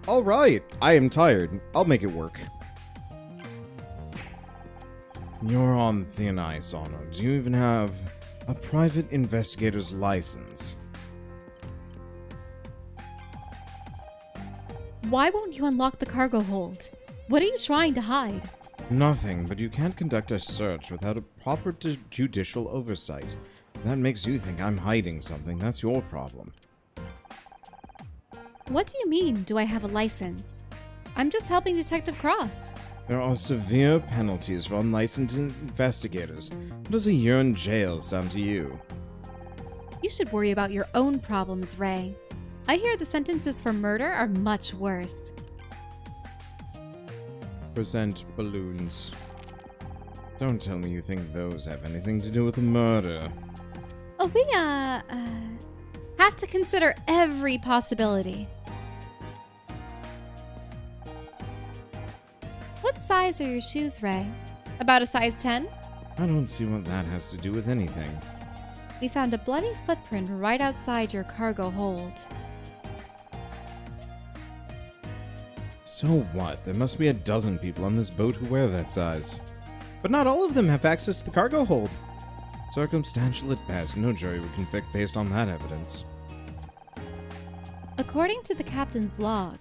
Alright, I am tired. I'll make it work. You're on thin ice, Ono. Do you even have a private investigator's license? Why won't you unlock the cargo hold? What are you trying to hide? Nothing, but you can't conduct a search without a proper judicial oversight. That makes you think I'm hiding something. That's your problem. What do you mean, do I have a license? I'm just helping Detective Cross. There are severe penalties for unlicensed investigators. What does a year in jail sound to you? You should worry about your own problems, Ray. I hear the sentences for murder are much worse. Present balloons. Don't tell me you think those have anything to do with the murder. Oh, we, have to consider every possibility. What size are your shoes, Ray? About a size 10? I don't see what that has to do with anything. We found a bloody footprint right outside your cargo hold. So what? There must be a dozen people on this boat who wear that size. But not all of them have access to the cargo hold. Circumstantial at best, no jury would convict based on that evidence. According to the captain's log,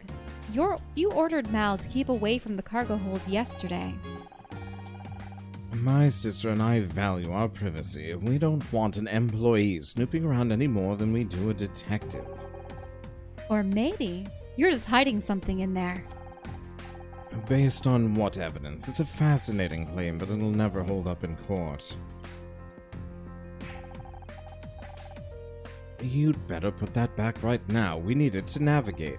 you ordered Mal to keep away from the cargo hold yesterday. My sister and I value our privacy. We don't want an employee snooping around any more than we do a detective. Or maybe you're just hiding something in there. Based on what evidence? It's a fascinating claim, but it'll never hold up in court. You'd better put that back right now. We need it to navigate.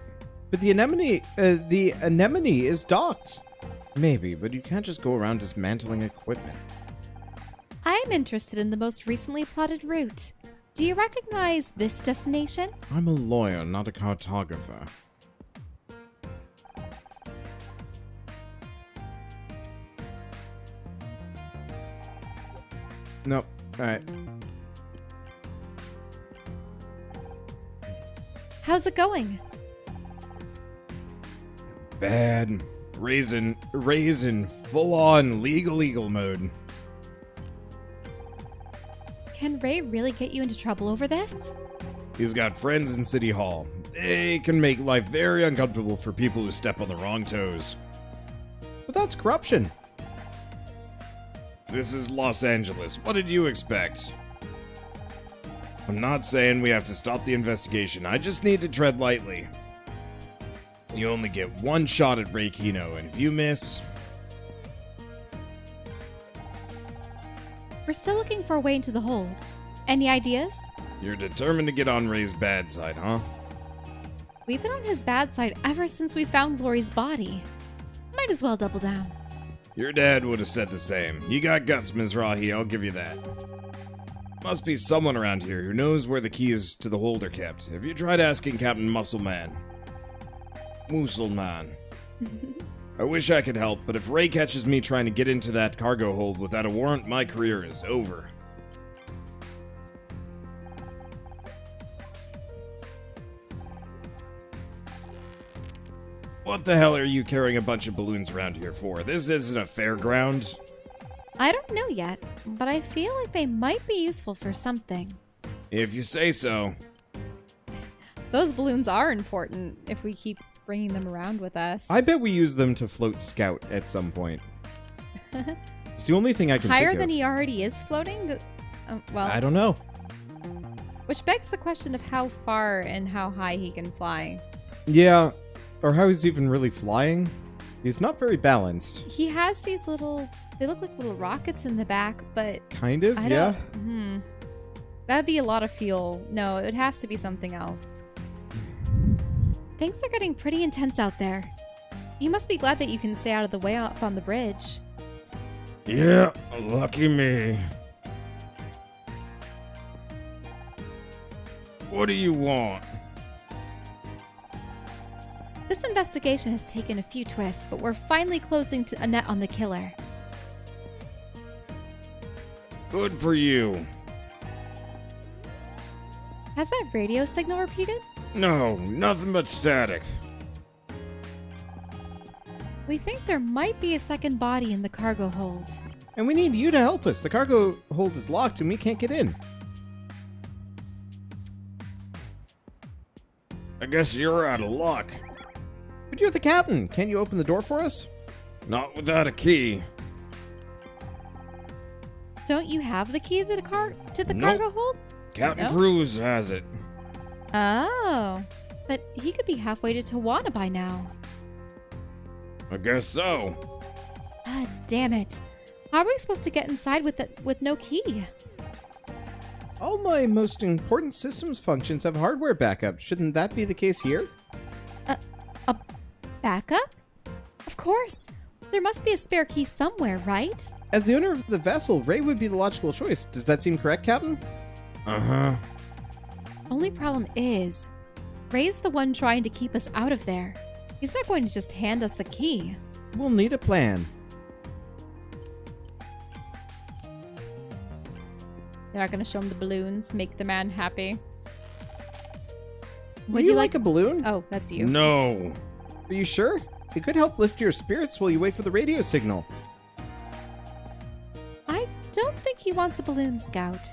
But the anemone is docked. Maybe, but you can't just go around dismantling equipment. I'm interested in the most recently plotted route. Do you recognize this destination? I'm a lawyer, not a cartographer. Nope. Alright. How's it going? Bad. Raisin full-on legal mode. Can Ray really get you into trouble over this? He's got friends in City Hall. They can make life very uncomfortable for people who step on the wrong toes. But that's corruption. This is Los Angeles. What did you expect? I'm not saying we have to stop the investigation. I just need to tread lightly. You only get one shot at Ray Kino, and if you miss... We're still looking for a way into the hold. Any ideas? You're determined to get on Ray's bad side, huh? We've been on his bad side ever since we found Lori's body. Might as well double down. Your dad would have said the same. You got guts, Mizrahi, I'll give you that. Must be someone around here who knows where the keys to the hold are kept. Have you tried asking Captain Muscleman? I wish I could help, but if Ray catches me trying to get into that cargo hold without a warrant, my career is over. What the hell are you carrying a bunch of balloons around here for? This isn't a fairground. I don't know yet, but I feel like they might be useful for something. If you say so. Those balloons are important if we keep bringing them around with us. I bet we use them to float Scout at some point. It's the only thing I can think of. Higher than he already is floating? Well, I don't know. Which begs the question of how far and how high he can fly. Yeah, or how he's even really flying. He's not very balanced. He has these little, they look like little rockets in the back, but... Kind of, yeah. That'd be a lot of fuel. No, it has to be something else. Things are getting pretty intense out there. You must be glad that you can stay out of the way up on the bridge. Yeah, lucky me. What do you want? This investigation has taken a few twists, but we're finally closing a net on the killer. Good for you. Has that radio signal repeated? No, nothing but static. We think there might be a second body in the cargo hold. And we need you to help us. The cargo hold is locked and we can't get in. I guess you're out of luck. But you're the captain. Can't you open the door for us? Not without a key. Don't you have the key to the Nope. cargo hold? Captain No? Cruz has it. Oh, but he could be halfway to Tawana by now. I guess so. Ah, damn it. How are we supposed to get inside with no key? All my most important systems functions have hardware backup. Shouldn't that be the case here? A backup? Of course. There must be a spare key somewhere, right? As the owner of the vessel, Ray would be the logical choice. Does that seem correct, Captain? Uh-huh. Only problem is, Ray's the one trying to keep us out of there. He's not going to just hand us the key. We'll need a plan. They're not going to show him the balloons, make the man happy. Would you like a balloon? Oh, that's you. No. Are you sure? It could help lift your spirits while you wait for the radio signal. I don't think he wants a balloon, Scout.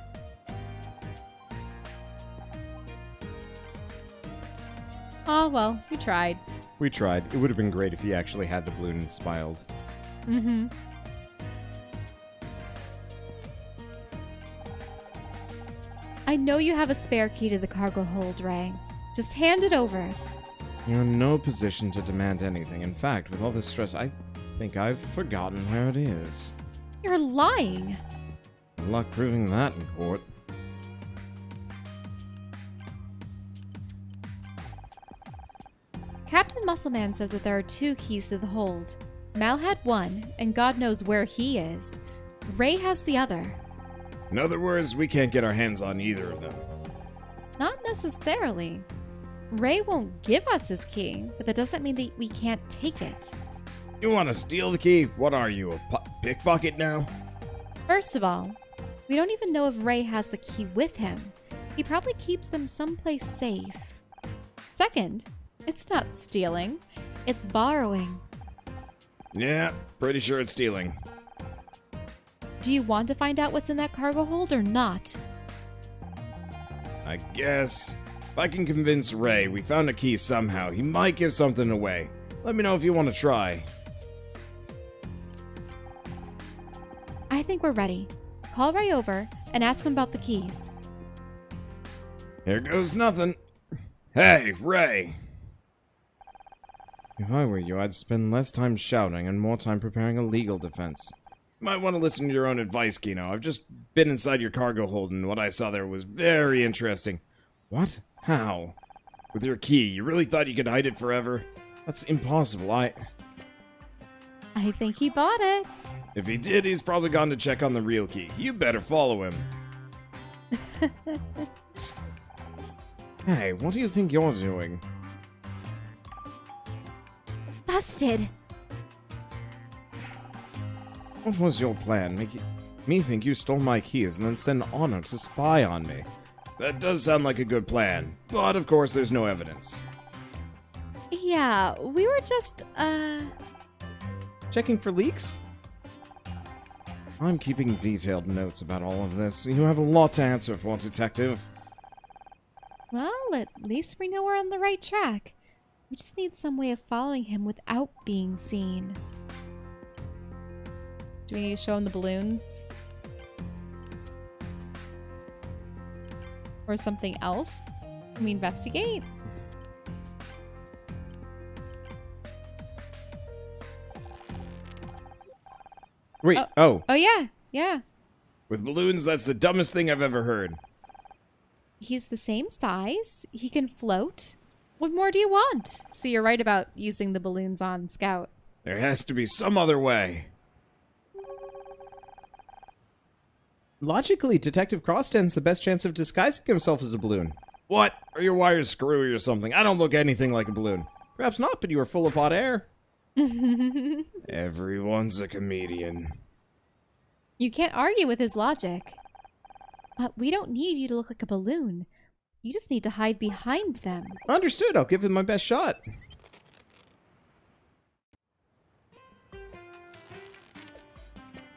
Oh, well, we tried. We tried. It would have been great if he actually had the balloon and smiled. Mm-hmm. I know you have a spare key to the cargo hold, Ray. Just hand it over. You're in no position to demand anything. In fact, with all this stress, I think I've forgotten where it is. You're lying. Good luck proving that in court. Captain Muscleman says that there are 2 keys to the hold. Mal had one, and God knows where he is. Ray has the other. In other words, we can't get our hands on either of them. Not necessarily. Ray won't give us his key, but that doesn't mean that we can't take it. You want to steal the key? What are you, a pickpocket now? First of all, we don't even know if Ray has the key with him. He probably keeps them someplace safe. Second, it's not stealing, it's borrowing. Yeah, pretty sure it's stealing. Do you want to find out what's in that cargo hold or not? I guess. If I can convince Ray we found a key somehow, he might give something away. Let me know if you want to try. I think we're ready. Call Ray over and ask him about the keys. Here goes nothing. Hey, Ray! If I were you, I'd spend less time shouting and more time preparing a legal defense. You might want to listen to your own advice, Kino. I've just been inside your cargo hold, and what I saw there was very interesting. What? How? With your key, you really thought you could hide it forever? That's impossible. I think he bought it. If he did, he's probably gone to check on the real key. You better follow him. Hey, what do you think you're doing? Busted. What was your plan? Make me think you stole my keys and then send Honor to spy on me. That does sound like a good plan, but of course there's no evidence. Yeah, we were just, Checking for leaks? I'm keeping detailed notes about all of this. You have a lot to answer for, Detective. Well, at least we know we're on the right track. We just need some way of following him without being seen. Do we need to show him the balloons? Or something else? Can we investigate? Wait, oh. Oh yeah, yeah. With balloons, that's the dumbest thing I've ever heard. He's the same size. He can float. What more do you want? So you're right about using the balloons on Scout. There has to be some other way. Logically, Detective Cross stands the best chance of disguising himself as a balloon. What? Are your wires screwy or something? I don't look anything like a balloon. Perhaps not, but you are full of hot air. Everyone's a comedian. You can't argue with his logic. But we don't need you to look like a balloon. You just need to hide behind them. Understood, I'll give it my best shot.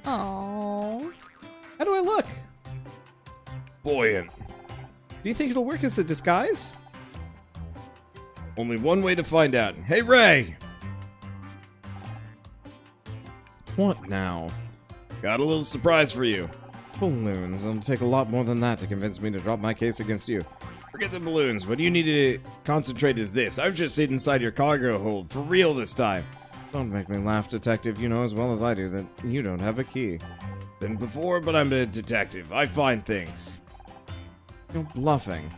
Oh. How do I look? Buoyant. Do you think it'll work as a disguise? Only one way to find out. Hey, Ray! What now? Got a little surprise for you. Balloons. It'll take a lot more than that to convince me to drop my case against you. Forget the balloons. What you need to concentrate is this. I've just stayed inside your cargo hold. For real this time. Don't make me laugh, detective. You know as well as I do that you don't have a key. Been before, but I'm a detective. I find things. You're bluffing.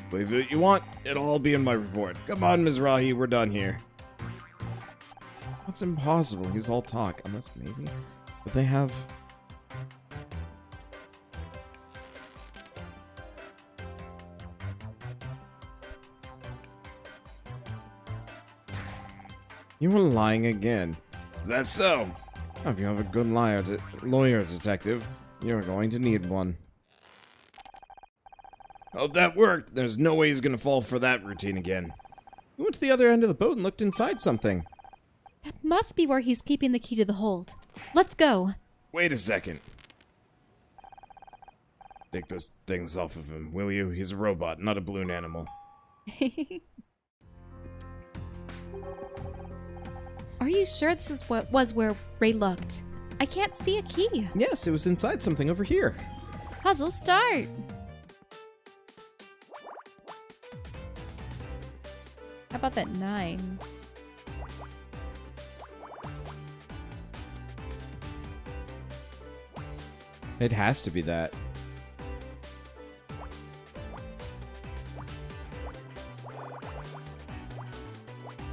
Believe it you want, it'll all be in my report. Come on, Mizrahi, we're done here. That's impossible. He's all talk. Unless maybe... But they have... You were lying again. Is that so? If you have a good lawyer, detective, you're going to need one. Hope that worked. There's no way he's gonna fall for that routine again. We went to the other end of the boat and looked inside something. That must be where he's keeping the key to the hold. Let's go. Wait a second. Take those things off of him, will you? He's a robot, not a balloon animal. Are you sure this is what was where Ray looked? I can't see a key. Yes, it was inside something over here. Puzzle start. How about that 9? It has to be that.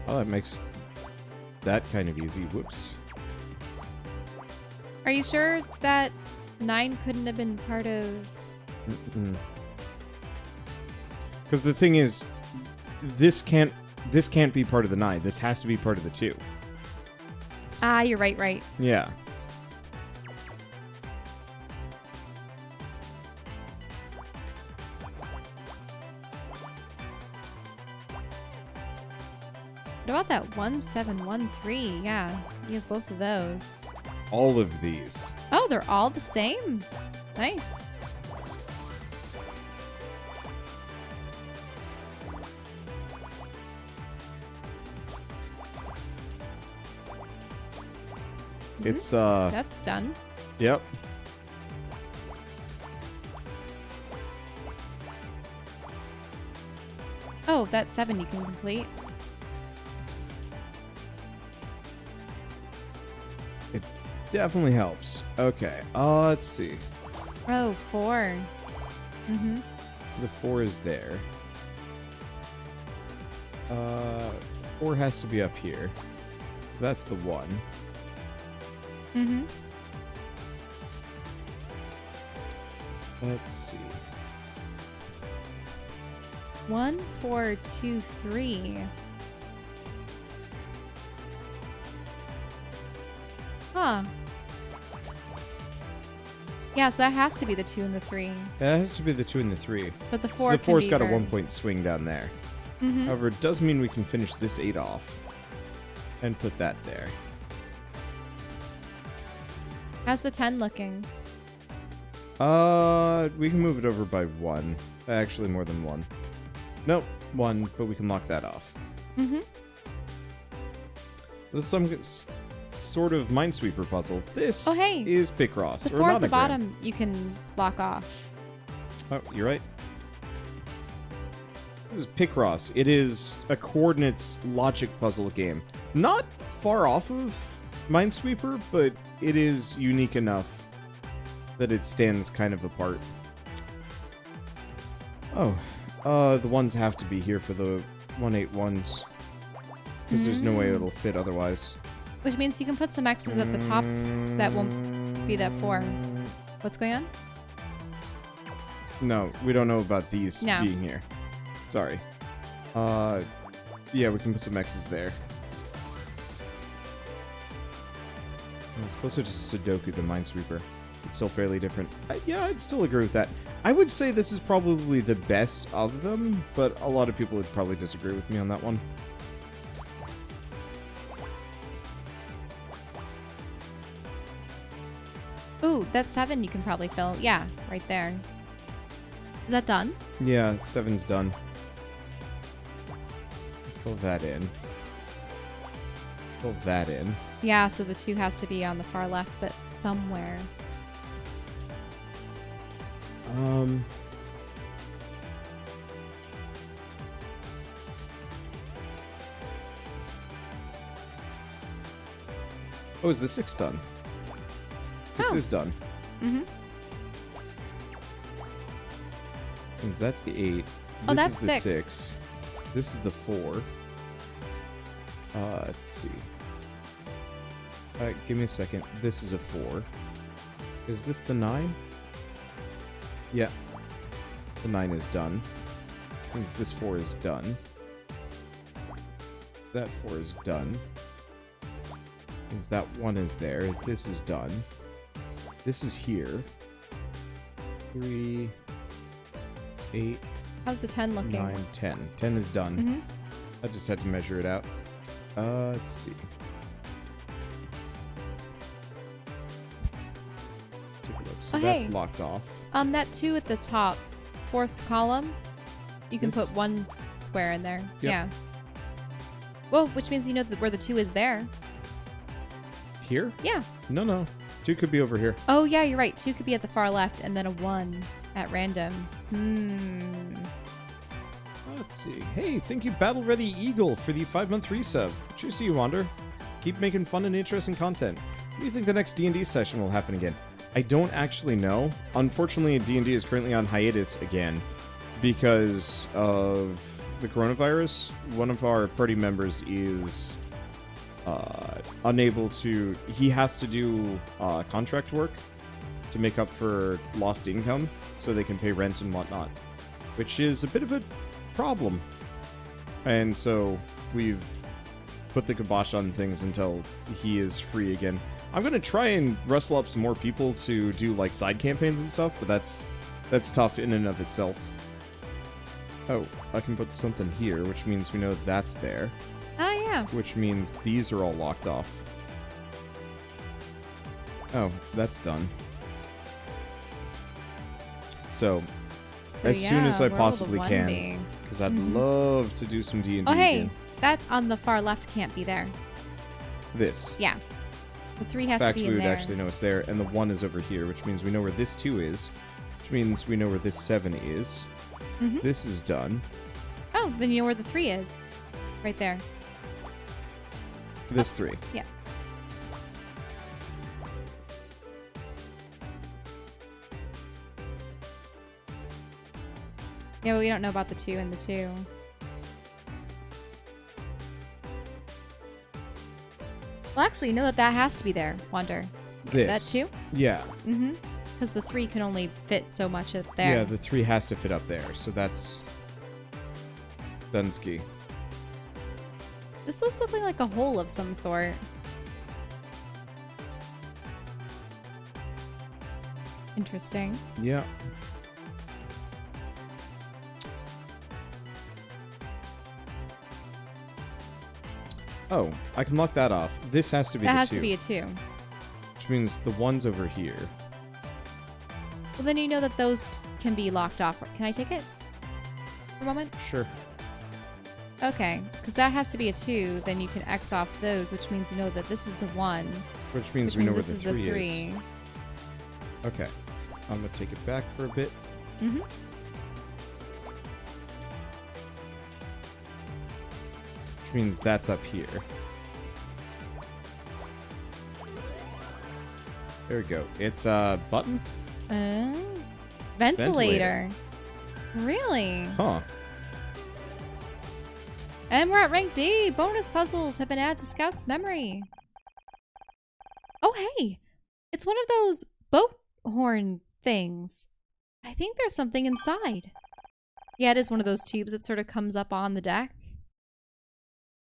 Oh, that makes that kind of easy. Whoops. Are you sure that 9 couldn't have been part of... Because the thing is, this can't be part of the 9. This has to be part of the 2. Ah, you're right. Yeah. What about that 1713? Yeah, you have both of those. All of these. Oh, they're all the same. Nice. It's, That's done. Yep. Oh, that 7 you can complete. It definitely helps. Okay, let's see. Oh, 4. Mm-hmm. The 4 is there. 4 has to be up here. So that's the 1. Mm-hmm. Let's see. 1, 4, 2, 3. Huh. Yeah, so that has to be the 2 and the 3. That has to be the 2 and the 3. But the 4 So the 4's got a her. 1-point swing down there. Mm-hmm. However, it does mean we can finish this 8 off. And put that there. How's the 10 looking? We can move it over by 1. Actually, more than 1. Nope, 1, but we can lock that off. Mm-hmm. This is some sort of Minesweeper puzzle. This hey. is Picross. The or 4 at the Monogram. bottom you can block off. Oh, you're right. This is Picross. It is a coordinates logic puzzle game. Not far off of Minesweeper, but it is unique enough that it stands kind of apart. Oh, the ones have to be here for the 181s. Because there's no way it'll fit otherwise. Which means you can put some X's at the top that won't be that 4. What's going on? No, we don't know about these No. being here. Sorry. Yeah, we can put some X's there. It's closer to Sudoku than Minesweeper. It's still fairly different. Yeah, I'd still agree with that. I would say this is probably the best of them, but a lot of people would probably disagree with me on that one. Ooh, that's 7 you can probably fill. Yeah, right there. Is that done? Yeah, 7's done. Fill that in. Fill that in. Yeah, so the 2 has to be on the far left, but somewhere. Oh, is the 6 done? 6 Oh. is done. Mm-hmm. Means that's the 8. Oh, This that's is the 6. 6. This is the 4. Let's see. Give me a second. This is a 4. Is this the 9? Yeah. The 9 is done. Means this 4 is done. That 4 is done. Means that 1 is there. This is done. This is here. 3, 8, How's the 10 looking? 9, 10. 10 is done. Mm-hmm. I just had to measure it out. Let's see. Take a look. So Oh, that's hey. locked off. That 2 at the top, 4th column, you can Yes. put 1 square in there. Yep. Yeah. Well, which means you know where the 2 is there. Here? Yeah. No. 2 could be over here. Oh, yeah, you're right. 2 could be at the far left, and then a 1 at random. Let's see. Hey, thank you, Battle Ready Eagle, for the 5-month resub. Cheers to you, Wander. Keep making fun and interesting content. When do you think the next D&D session will happen again? I don't actually know. Unfortunately, D&D is currently on hiatus again because of the coronavirus. One of our party members is unable to... He has to do contract work to make up for lost income so they can pay rent and whatnot, which is a bit of a problem. And so we've put the kibosh on things until he is free again. I'm going to try and rustle up some more people to do like side campaigns and stuff, but that's tough in and of itself. Oh, I can put something here, which means we know that's there. Oh, yeah. Which means these are all locked off. Oh, that's done. So, So, as soon as I where'll the possibly 1 can, be? because I'd love to do some D&D Oh, hey, again. that on the far left can't be there. This. Yeah. The 3 has In to fact, be we in would there. actually know it's there, and the 1 is over here, which means we know where this 2 is, which means we know where this 7 is. Mhm. This is done. Oh, then you know where the 3 is. Right there. This 3. Yeah. Yeah, but we don't know about the 2 and the 2. Well, actually, you know that has to be there, Wander. This. That 2? Yeah. Mm-hmm. Because the 3 can only fit so much up there. Yeah, the 3 has to fit up there, so that's Dunsky. This looks looking like a hole of some sort. Interesting. Yeah. Oh, I can lock that off. This has to be That the has 2. to be a 2. Which means the 1's over here. Well, then you know that those can be locked off. Can I take it for a moment? Sure. Okay, because that has to be a 2. Then you can X off those, which means you know that this is the 1. Which means Which we know means where this the is 3 the is. 3. Okay. I'm going to take it back for a bit. Mm-hmm. Which means that's up here. There we go. It's a button? Ventilator. Really? Huh. And we're at rank D. Bonus puzzles have been added to Scout's memory. Oh, hey. It's one of those boat horn things. I think there's something inside. Yeah, it is one of those tubes that sort of comes up on the deck.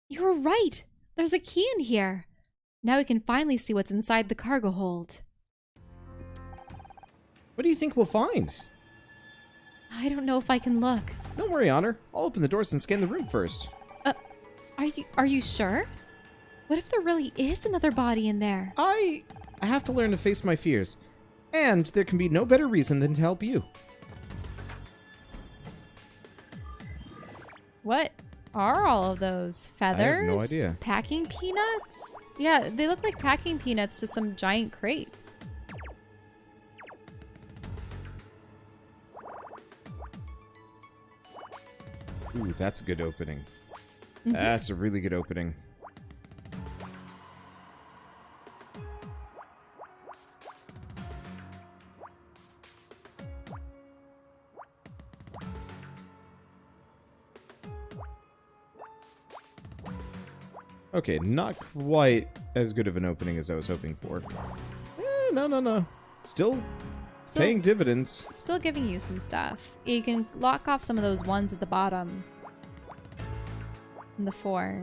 You're right. There's a key in here. Now we can finally see what's inside the cargo hold. What do you think we'll find? I don't know if I can look. Don't worry, Honor. I'll open the doors and scan the room first. Are you sure? What if there really is another body in there? I have to learn to face my fears. And there can be no better reason than to help you. What are all of those? Feathers? I have no idea. Packing peanuts? Yeah, they look like packing peanuts to some giant crates. Ooh, that's a good opening. Mhm. That's a really good opening. Okay, not quite as good of an opening as I was hoping for. No. Still paying dividends. Still giving you some stuff. You can lock off some of those ones at the bottom. And the 4.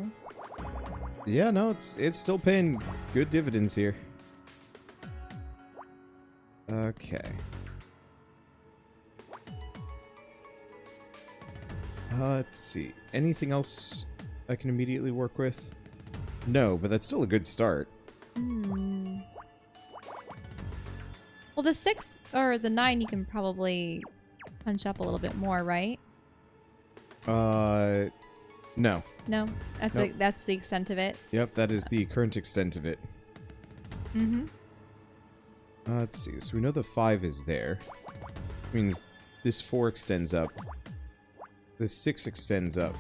Yeah, no, it's still paying good dividends here. Okay. Let's see. Anything else I can immediately work with? No, but that's still a good start. Well, the 6 or the 9 you can probably punch up a little bit more, right? No. No? That's Nope. that's the extent of it. Yep, that is the current extent of it. Mm-hmm. Let's see. So we know the 5 is there. Means this 4 extends up. This 6 extends up.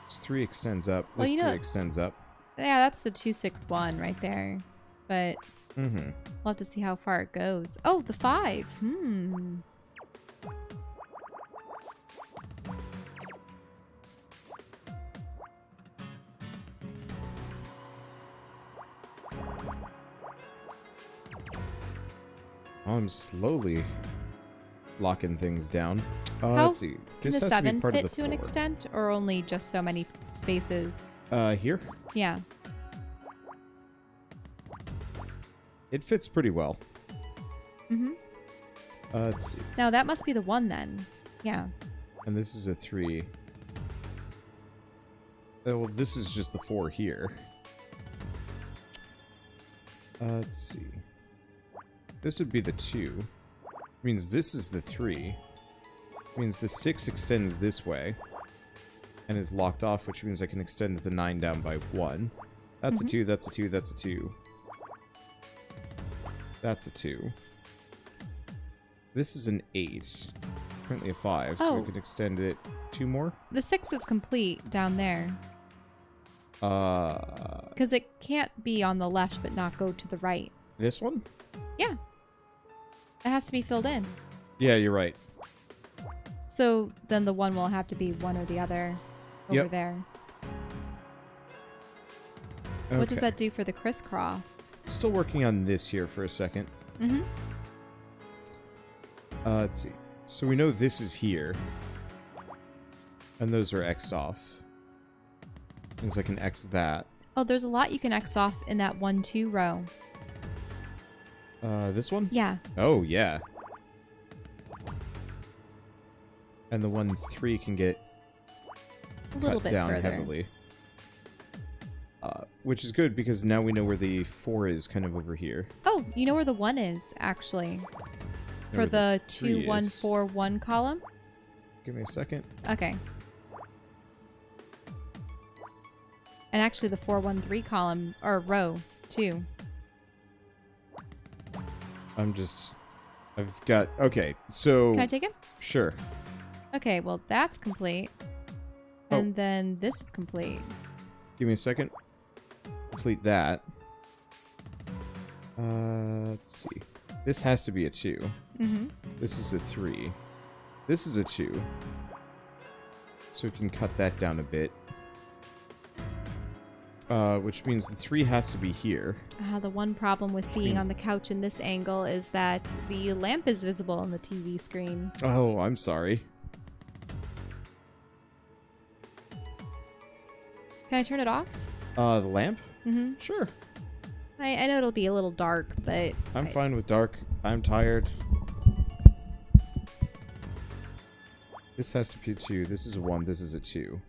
This 3 extends up. Well, This you know- 3 extends up. Yeah, that's the 261 right there. But Mm-hmm. we'll have to see how far it goes. Oh, the 5. I'm slowly locking things down. How Let's see. Can This the has 7 to be part of fit the to an 4. extent, or only just so many spaces? Here? Yeah. It fits pretty well. Mm-hmm. Let's see. Now that must be the 1 then. Yeah. And this is a 3. Well, this is just the 4 here. Let's see. This would be the 2. Means this is the 3. Means the 6 extends this way. And is locked off, which means I can extend the 9 down by 1. That's a 2, that's a 2, that's a 2. That's a 2. This is an 8. Currently a 5, so Oh. we can extend it 2 more. The 6 is complete down there. Because it can't be on the left but not go to the right. This one? Yeah. It has to be filled in. Yeah, you're right. So then the 1 will have to be one or the other over Yep. there. Okay. What does that do for the crisscross? Still working on this here for a second. Mm-hmm. Let's see. So we know this is here. And those are X'd off. Means I can X that. Oh, there's a lot you can X off in that 1-2 row. This one? Yeah. Oh, yeah. And the 1-3 can get A little cut bit down further. heavily. Which is good because now we know where the 4 is kind of over here. Oh, you know where the 1 is, actually. For where the 3 2, 1, is. 4, 1 column? Give me a second. Okay. And actually the 4, 1, 3 column, or row, too. I've got, okay, so. Can I take it? Sure. Okay, well, that's complete. Oh. And then this is complete. Give me a second. Complete that. Let's see. This has to be a 2. Mm-hmm. This is a 3. This is a 2. So we can cut that down a bit. Which means the 3 has to be here. The one problem with being Means- on the couch in this angle is that the lamp is visible on the TV screen. Oh, I'm sorry. Can I turn it off? The lamp? Mm-hmm. Sure. I know it'll be a little dark, but... I'm fine with dark. I'm tired. This has to be a 2. This is a 1. This is a 2.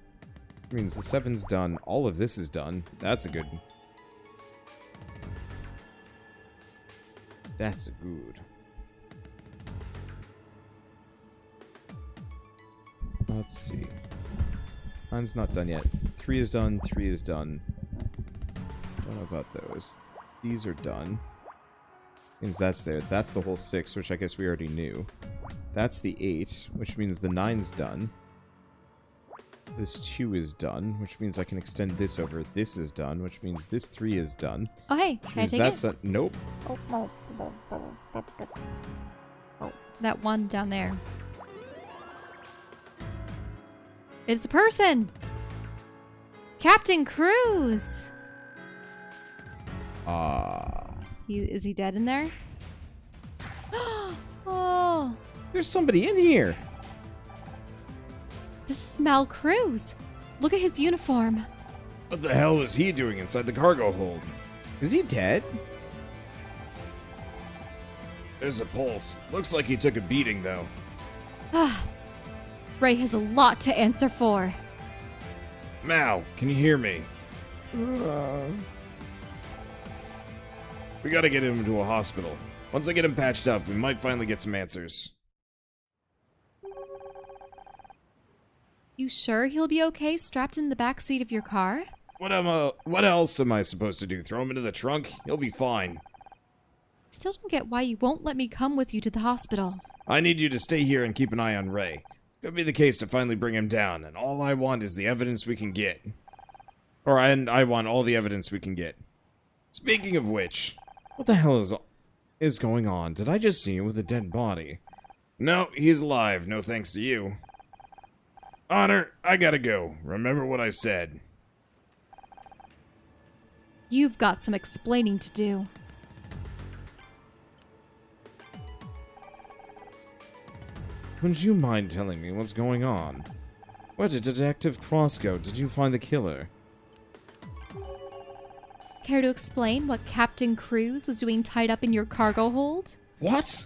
Means the 7's done. All of this is done. That's a good... That's good. Let's see. Mine's not done yet. 3 is done, 3 is done. Don't know about those. These are done. Means that's there. That's the whole 6, which I guess we already knew. That's the 8, which means the 9's done. This 2 is done, which means I can extend this over. This is done, which means this 3 is done. Oh, hey, can I take it? Nope. That one down there. It's a person! Captain Cruz! Is he dead in there? Oh! There's somebody in here! This is Mal Cruz. Look at his uniform. What the hell was he doing inside the cargo hold? Is he dead? There's a pulse. Looks like he took a beating, though. Ray has a lot to answer for. Mal, can you hear me? We gotta get him to a hospital. Once I get him patched up, we might finally get some answers. You sure he'll be okay strapped in the back seat of your car? What else am I supposed to do? Throw him into the trunk? He'll be fine. Still don't get why you won't let me come with you to the hospital. I need you to stay here and keep an eye on Ray. Could be the case to finally bring him down, and all I want is the evidence we can get. And I want all the evidence we can get. Speaking of which, what the hell is going on? Did I just see him with a dead body? No, he's alive, no thanks to you. Honor, I gotta go. Remember what I said. You've got some explaining to do. Would you mind telling me what's going on? Where did Detective Cross go? Did you find the killer? Care to explain what Captain Cruz was doing tied up in your cargo hold? What?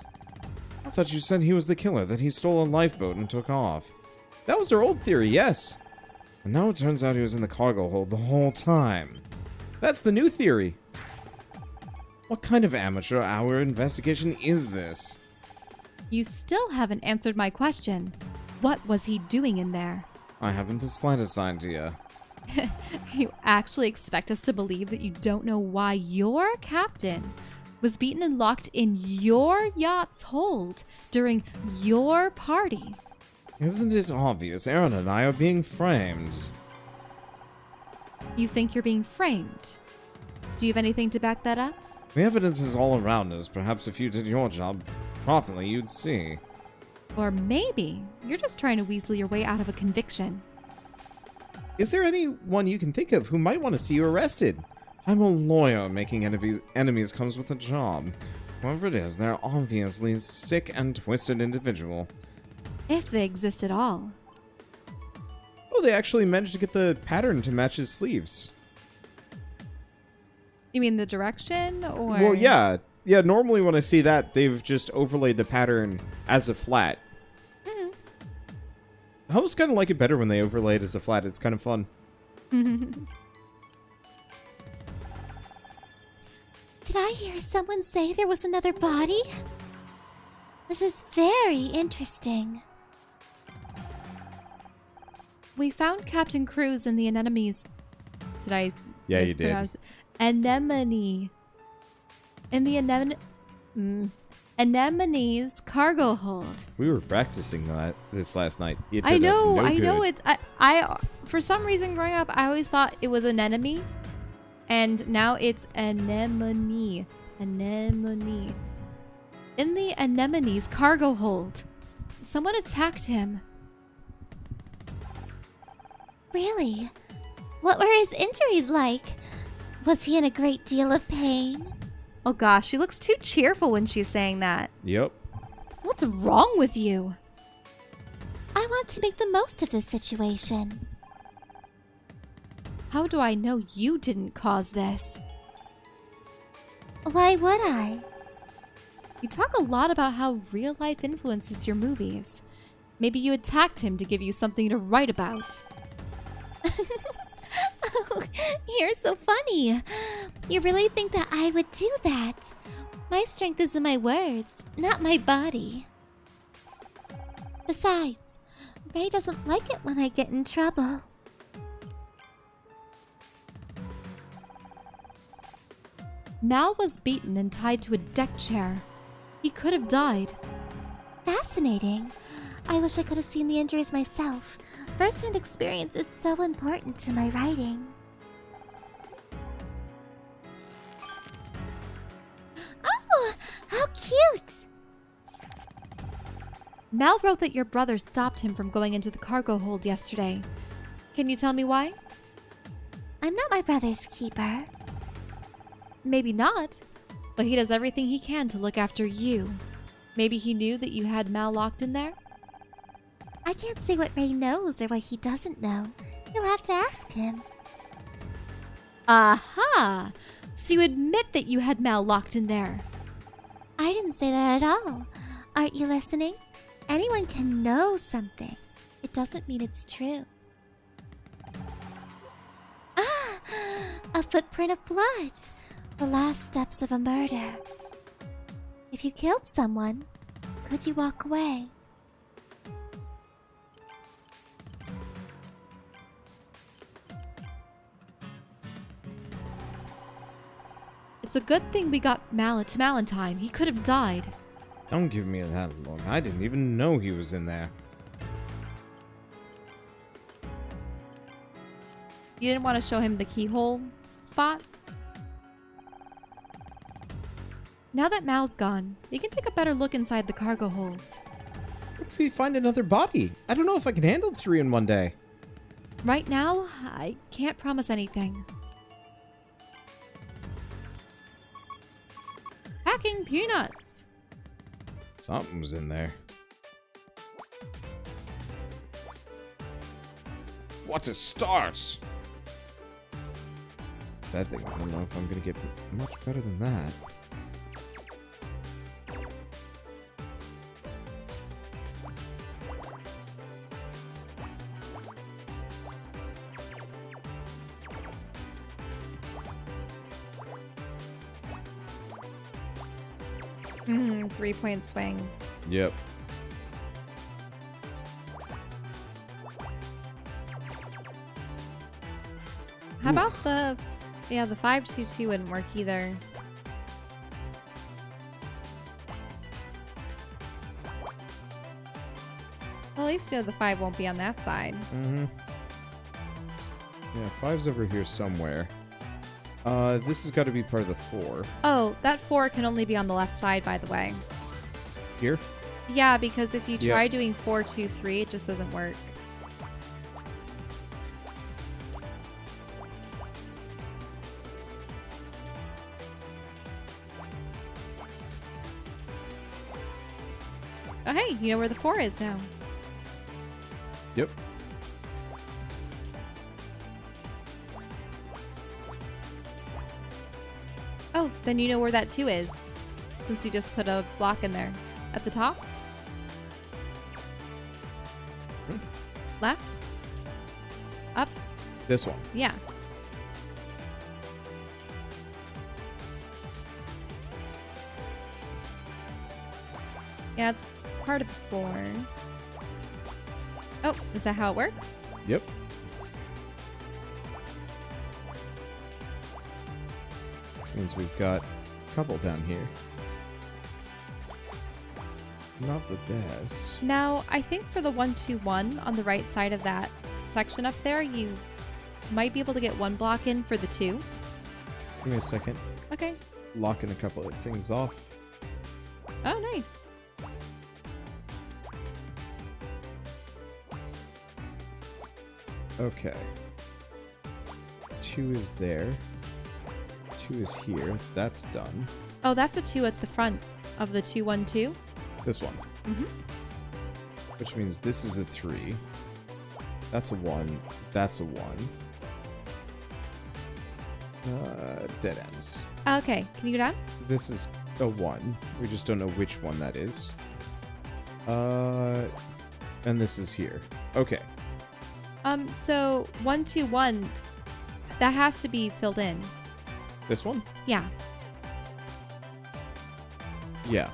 I thought you said he was the killer, that he stole a lifeboat and took off. That was our old theory, yes. And now it turns out he was in the cargo hold the whole time. That's the new theory. What kind of amateur hour investigation is this? You still haven't answered my question. What was he doing in there? I haven't the slightest idea. You actually expect us to believe that you don't know why your captain was beaten and locked in your yacht's hold during your party? Isn't it obvious Aaron and I are being framed? You think you're being framed? Do you have anything to back that up? The evidence is all around us. Perhaps if you did your job properly, you'd see. Or maybe you're just trying to weasel your way out of a conviction. Is there anyone you can think of who might want to see you arrested? I'm a lawyer. Making enemies comes with a job. Whoever it is, they're obviously a sick and twisted individual. If they exist at all. Oh, they actually managed to get the pattern to match his sleeves. You mean the direction, or...? Well, yeah. Yeah, normally when I see that, they've just overlaid the pattern as a flat. Mm-hmm. I always kind of like it better when they overlay it as a flat. It's kind of fun. Did I hear someone say there was another body? This is very interesting. We found Captain Cruz in the anemones. Did I Yeah, you did. mispronounce it? Anemone. In the anemone's cargo hold. We were practicing this last night. It I did us know, no I know. good. I for some reason growing up, I always thought it was anemone, and now it's anemone. Anemone. In the anemone's cargo hold, someone attacked him. Really? What were his injuries like? Was he in a great deal of pain? Oh gosh, she looks too cheerful when she's saying that. Yep. What's wrong with you? I want to make the most of this situation. How do I know you didn't cause this? Why would I? You talk a lot about how real life influences your movies. Maybe you attacked him to give you something to write about. Oh, you're so funny. You really think that I would do that? My strength is in my words, not my body. Besides, Ray doesn't like it when I get in trouble. Mal was beaten and tied to a deck chair. He could have died. Fascinating. I wish I could have seen the injuries myself. First-hand experience is so important to my writing. Oh, how cute! Mal wrote that your brother stopped him from going into the cargo hold yesterday. Can you tell me why? I'm not my brother's keeper. Maybe not, but he does everything he can to look after you. Maybe he knew that you had Mal locked in there? I can't say what Ray knows or what he doesn't know. You'll have to ask him. Aha! So you admit that you had Mal locked in there. I didn't say that at all. Aren't you listening? Anyone can know something. It doesn't mean it's true. Ah! A footprint of blood. The last steps of a murder. If you killed someone, could you walk away? It's a good thing we got Mal to Mal in time. He could have died. Don't give me that look. I didn't even know he was in there. You didn't want to show him the keyhole spot? Now that Mal's gone, we can take a better look inside the cargo hold. What if we find another body? I don't know if I can handle 3 in one day. Right now, I can't promise anything. Packing peanuts. Something was in there. What a start! Sad thing is, I don't know if I'm gonna get much better than that. Mm-hmm, 3-point swing. Yep. How about the 5-2-2 wouldn't work either. Well, at least you know the 5 won't be on that side. Mm-hmm. Yeah, 5's over here somewhere. This has got to be part of the 4. Oh, that 4 can only be on the left side, by the way. Here? Yeah, because if you Yep. try doing 4-2-3, it just doesn't work. Oh, hey, you know where the 4 is now. Yep. Oh, then you know where that 2 is, since you just put a block in there. At the top? Left? Up? This one. Yeah. Yeah, it's part of the 4. Oh, is that how it works? Yep. Means we've got a couple down here. Not the best. Now, I think for the 1-2-1 on the right side of that section up there, you might be able to get 1 block in for the 2. Give me a second. Okay. Locking a couple of things off. Oh, nice. Okay. 2 is there. 2 is here. That's done. Oh, that's a 2 at the front of the 2-1-2. This one. Mm-hmm. Which means this is a 3. That's a 1. That's a 1. Dead ends. Okay, can you go down? This is a 1. We just don't know which one that is. And this is here. Okay. So 1-2-1, that has to be filled in. This one? Yeah. Yeah.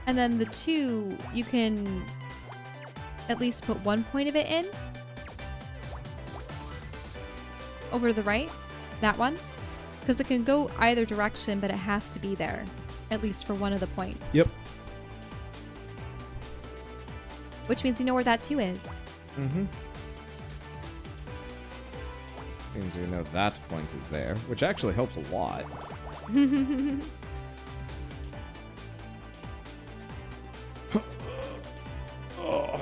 And then the 2, you can at least put one point of it in. Over to the right. That one. Because it can go either direction, but it has to be there. At least for one of the points. Yep. Which means you know where that 2 is. Mm-hmm. Means you know that point is there, which actually helps a lot. Oh,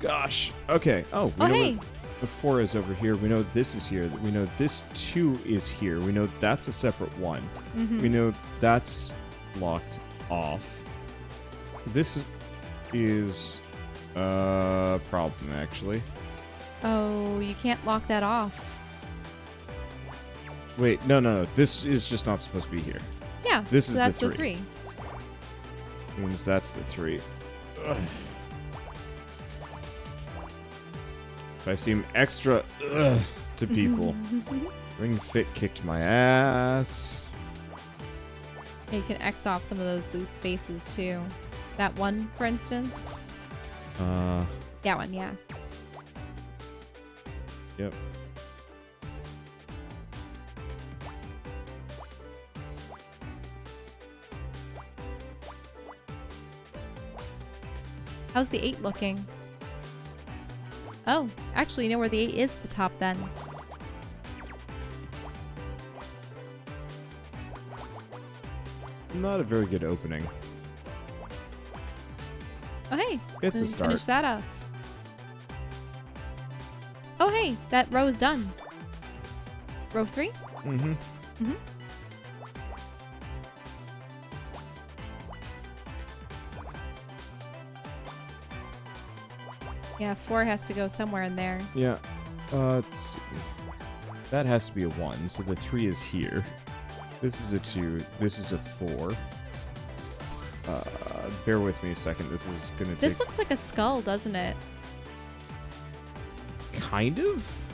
gosh. Okay. Oh, we know hey! where the 4 is over here. We know this is here. We know this 2 is here. We know that's a separate one. We know that's locked off. This is a problem, actually. Oh, you can't lock that off. Wait, no. This is just not supposed to be here. Yeah, This so is that's the the 3. Means that's the 3. Ugh. If I seem extra to people, Ring Fit kicked my ass. Yeah, you can X off some of those loose spaces too. That one, for instance. That one, yeah. Yep. How's the 8 looking? Oh, actually, you know where the 8 is at the top then. Not a very good opening. Oh, hey. It's a let's start. Finish that off. Oh, hey. That row is done. Row 3? Mm-hmm. Mm-hmm. Yeah, 4 has to go somewhere in there. Yeah. Let's see. That has to be a 1, so the 3 is here. This is a 2. This is a 4. Bear with me a second. This is gonna take... This looks like a skull, doesn't it? Kind of?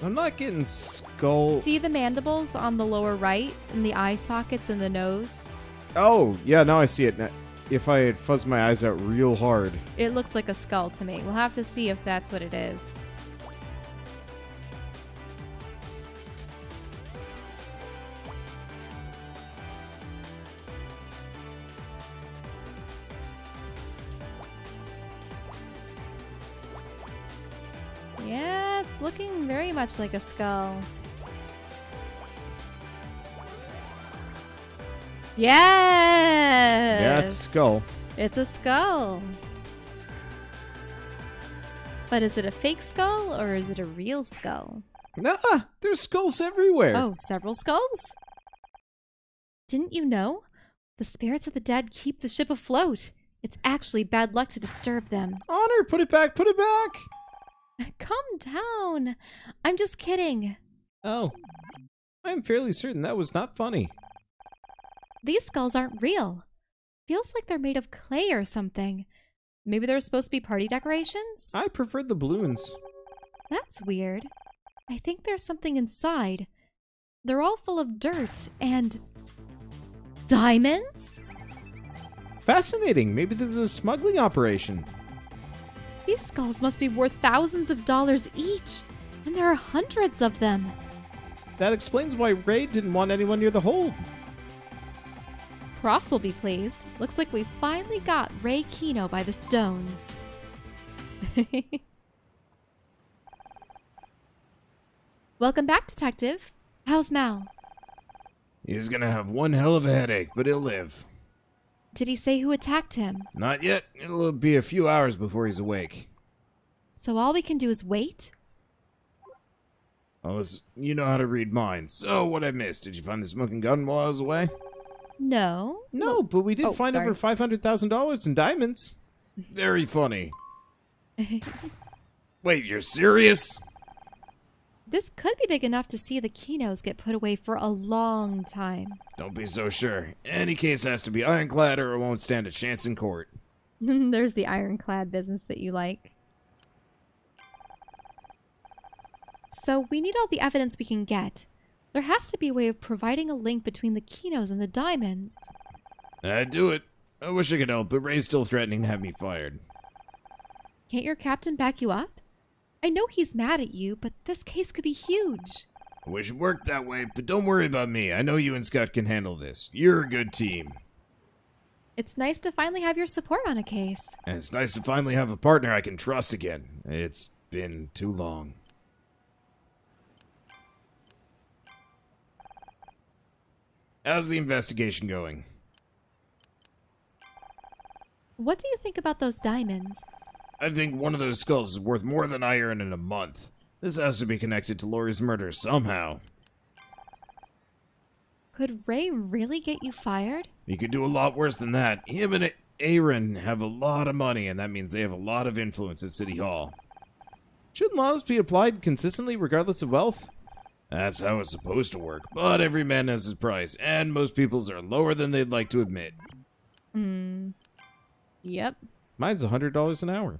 I'm not getting skull... See the mandibles on the lower right and the eye sockets and the nose? Oh, yeah, now I see it. Now, if I had fuzzed my eyes out real hard. It looks like a skull to me. We'll have to see if that's what it is. Yeah, it's looking very much like a skull. Yes! Yeah, it's a skull. It's a skull. But is it a fake skull or is it a real skull? Nah, there's skulls everywhere. Oh, several skulls? Didn't you know? The spirits of the dead keep the ship afloat. It's actually bad luck to disturb them. Honor, put it back, put it back. Calm down. I'm just kidding. Oh, I'm fairly certain that was not funny. These skulls aren't real. Feels like they're made of clay or something. Maybe they're supposed to be party decorations? I preferred the balloons. That's weird. I think there's something inside. They're all full of dirt and... diamonds? Fascinating. Maybe this is a smuggling operation. These skulls must be worth thousands of dollars each, and there are hundreds of them. That explains why Wright didn't want anyone near the hold. Cross will be pleased. Looks like we finally got Ray Kino by the stones. Welcome back, Detective. How's Mal? He's gonna have one hell of a headache, but he'll live. Did he say who attacked him? Not yet. It'll be a few hours before he's awake. So all we can do is wait? Well, you know how to read minds. So, what I missed? Did you find the smoking gun while I was away? No. No, but we did find sorry. over $500,000 in diamonds. Very funny. Wait, you're serious? This could be big enough to see the Kinos get put away for a long time. Don't be so sure. Any case has to be ironclad or it won't stand a chance in court. There's the ironclad business that you like. So we need all the evidence we can get. There has to be a way of providing a link between the Kinos and the diamonds. I'd do it. I wish I could help, but Ray's still threatening to have me fired. Can't your captain back you up? I know he's mad at you, but this case could be huge. I wish it worked that way, but don't worry about me. I know you and Scott can handle this. You're a good team. It's nice to finally have your support on a case. And it's nice to finally have a partner I can trust again. It's been too long. How's the investigation going? What do you think about those diamonds? I think one of those skulls is worth more than I earn in a month. This has to be connected to Lori's murder somehow. Could Ray really get you fired? He could do a lot worse than that. Him and Aaron have a lot of money, and that means they have a lot of influence at City Hall. Shouldn't laws be applied consistently regardless of wealth? That's how it's supposed to work, but every man has his price, and most people's are lower than they'd like to admit. Yep. Mine's $100 an hour.